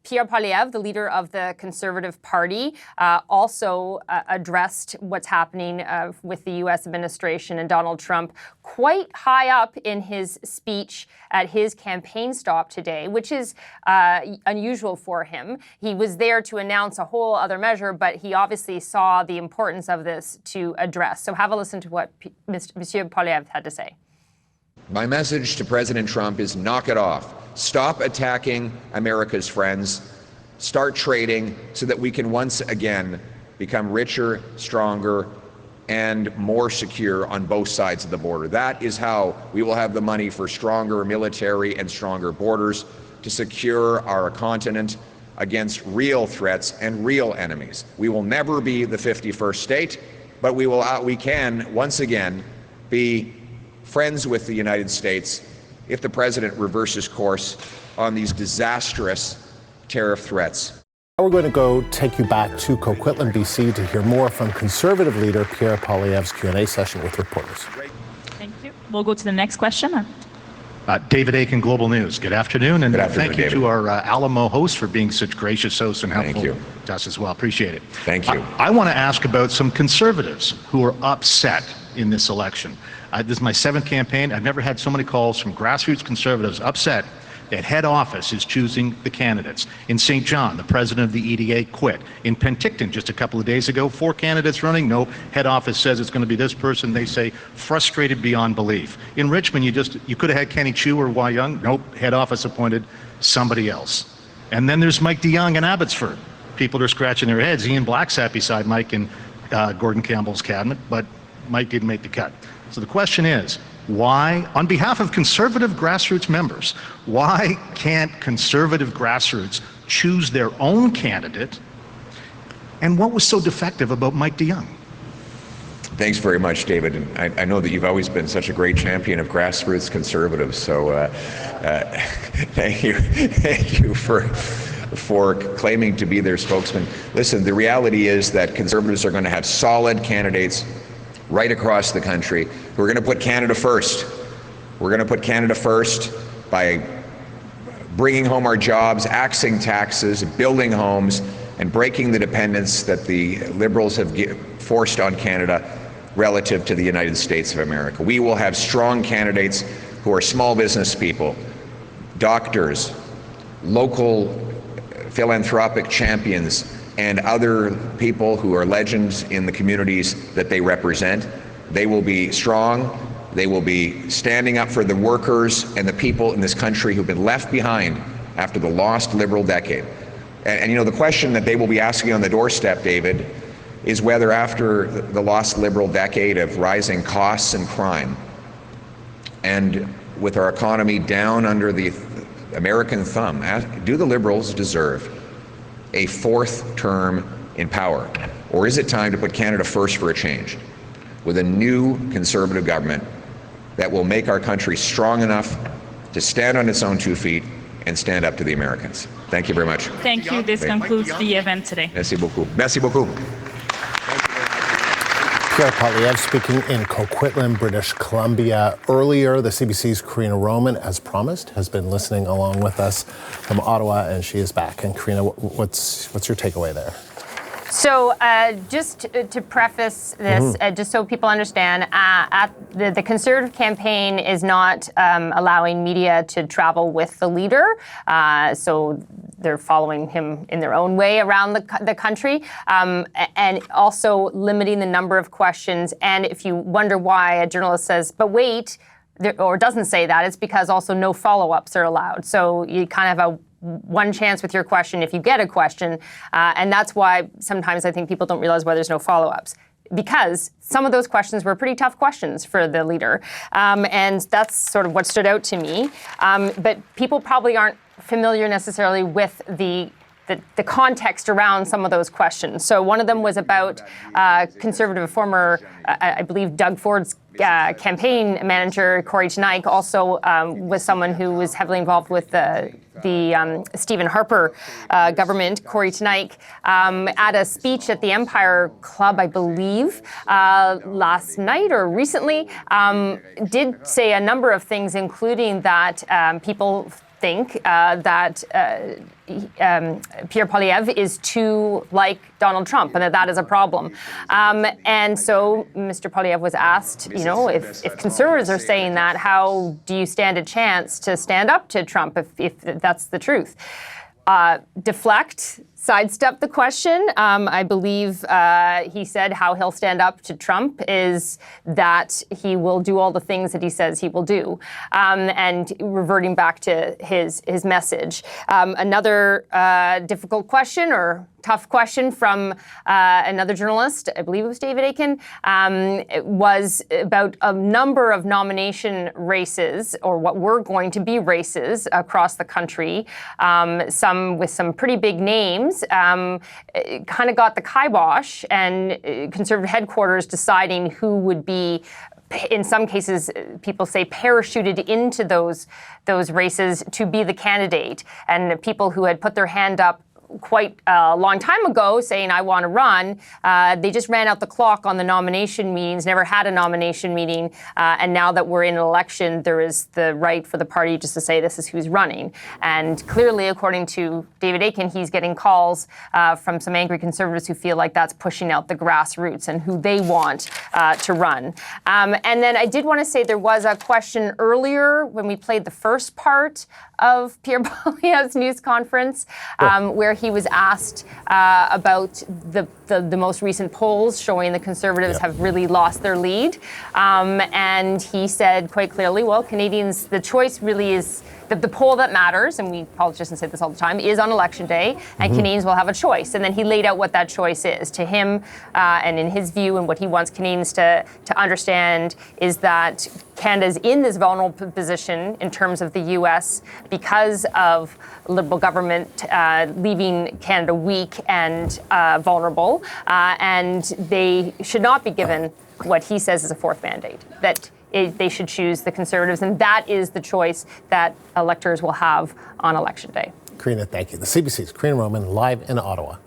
Pierre Poilievre, the leader of the Conservative Party, also addressed what's happening with the U.S. administration and Donald Trump quite high up in his speech at his campaign stop today, which is unusual for him. He was there to announce a whole other measure, but he obviously saw the importance of this to address. So have a listen to what Monsieur Poilievre had to say. My message to President Trump is knock it off. Stop attacking America's friends. Start trading so that we can once again become richer, stronger, and more secure on both sides of the border. That is how we will have the money for stronger military and stronger borders to secure our continent against real threats and real enemies. We will never be the 51st state, but we can once again be friends with the United States if the president reverses course on these disastrous tariff threats. We're going to go take you back to Coquitlam, BC to hear more from Conservative leader Pierre Poilievre's Q&A session with reporters. Thank you. We'll go to the next question. David Aiken, Global News. Good afternoon, and thank you David. to our Alamo hosts for being such gracious hosts and helpful to us as well. Appreciate it. Thank you. I want to ask about some Conservatives who are upset in this election. This is my 7th campaign. I've never had so many calls from grassroots Conservatives upset that head office is choosing the candidates. In St. John, the president of the EDA quit. In Penticton, just a couple of days ago, 4 candidates running. No, head office says it's going to be this person. They say frustrated beyond belief. In Richmond, you could have had Kenny Chu or Wai Young. Nope, head office appointed somebody else. And then there's Mike DeYoung in Abbotsford. People are scratching their heads. Ian Black sat beside Mike in Gordon Campbell's cabinet, but Mike didn't make the cut. So the question is, why, on behalf of Conservative grassroots members, why can't Conservative grassroots choose their own candidate? And what was so defective about Mike DeYoung? Thanks very much, David. And I know that you've always been such a great champion of grassroots Conservatives. So thank you for claiming to be their spokesman. Listen, the reality is that Conservatives are going to have solid candidates right across the country. We're going to put Canada first. We're going to put Canada first by bringing home our jobs, axing taxes, building homes, and breaking the dependence that the Liberals have forced on Canada relative to the United States of America. We will have strong candidates who are small business people, doctors, local philanthropic champions, and other people who are legends in the communities that they represent. They will be strong. They will be standing up for the workers and the people in this country who've been left behind after the lost Liberal decade. And you know, the question that they will be asking on the doorstep, David, is whether after the lost Liberal decade of rising costs and crime, and with our economy down under the American thumb, do the Liberals deserve a 4th term in power? Or is it time to put Canada first for a change with a new Conservative government that will make our country strong enough to stand on its own 2 feet and stand up to the Americans? Thank you very much. Thank you. This concludes the event today. Merci beaucoup. Merci beaucoup. Pierre Poilievre speaking in Coquitlam, British Columbia. Earlier, the CBC's Karina Roman, as promised, has been listening along with us from Ottawa, and she is back. And Karina, what's your takeaway there? So just to preface this, just so people understand, the Conservative campaign is not allowing media to travel with the leader. So they're following him in their own way around the country, and also limiting the number of questions. And if you wonder why a journalist says, but wait, or doesn't say that, it's because also no follow-ups are allowed. So you kind of have a one chance with your question if you get a question. And that's why sometimes I think people don't realize why there's no follow-ups, because some of those questions were pretty tough questions for the leader. And that's sort of what stood out to me. But people probably aren't familiar necessarily with the context around some of those questions. So one of them was about Conservative former, I believe, Doug Ford's campaign manager, Corey Tenaik, also was someone who was heavily involved with the Stephen Harper government. Corey Tenaik, at a speech at the Empire Club, I believe, last night or recently, did say a number of things, including that people think that Pierre Poilievre is too like Donald Trump, and that is a problem. And so Mr. Poilievre was asked, if conservatives are saying that, how do you stand a chance to stand up to Trump if that's the truth? Deflect, sidestep the question. I believe he said how he'll stand up to Trump is that he will do all the things that he says he will do, and reverting back to his message. Another difficult question or tough question from another journalist, I believe it was David Akin, was about a number of nomination races, or what were going to be races across the country, some with some pretty big names, kind of got the kibosh, and Conservative headquarters deciding who would be, in some cases, people say parachuted into those races to be the candidate, and people who had put their hand up quite a long time ago saying, I want to run. They just ran out the clock on the nomination meetings, never had a nomination meeting. And now that we're in an election, there is the right for the party just to say this is who's running. And clearly, according to David Akin, he's getting calls from some angry Conservatives who feel like that's pushing out the grassroots and who they want to run. And then I did want to say there was a question earlier when we played the first part of Pierre Poilievre's news conference, where he was asked about the most recent polls showing the Conservatives have really lost their lead. And he said quite clearly, well, Canadians, the choice really is the poll that matters, and we politicians say this all the time, is on Election Day, and Canadians will have a choice. And then he laid out what that choice is. To him, and in his view, and what he wants Canadians to understand is that Canada's in this vulnerable position in terms of the U.S. because of Liberal government leaving Canada weak and vulnerable, and they should not be given what he says is a fourth mandate, that they should choose the Conservatives, and that is the choice that electors will have on Election Day. Karina, thank you. The CBC's Karina Roman live in Ottawa.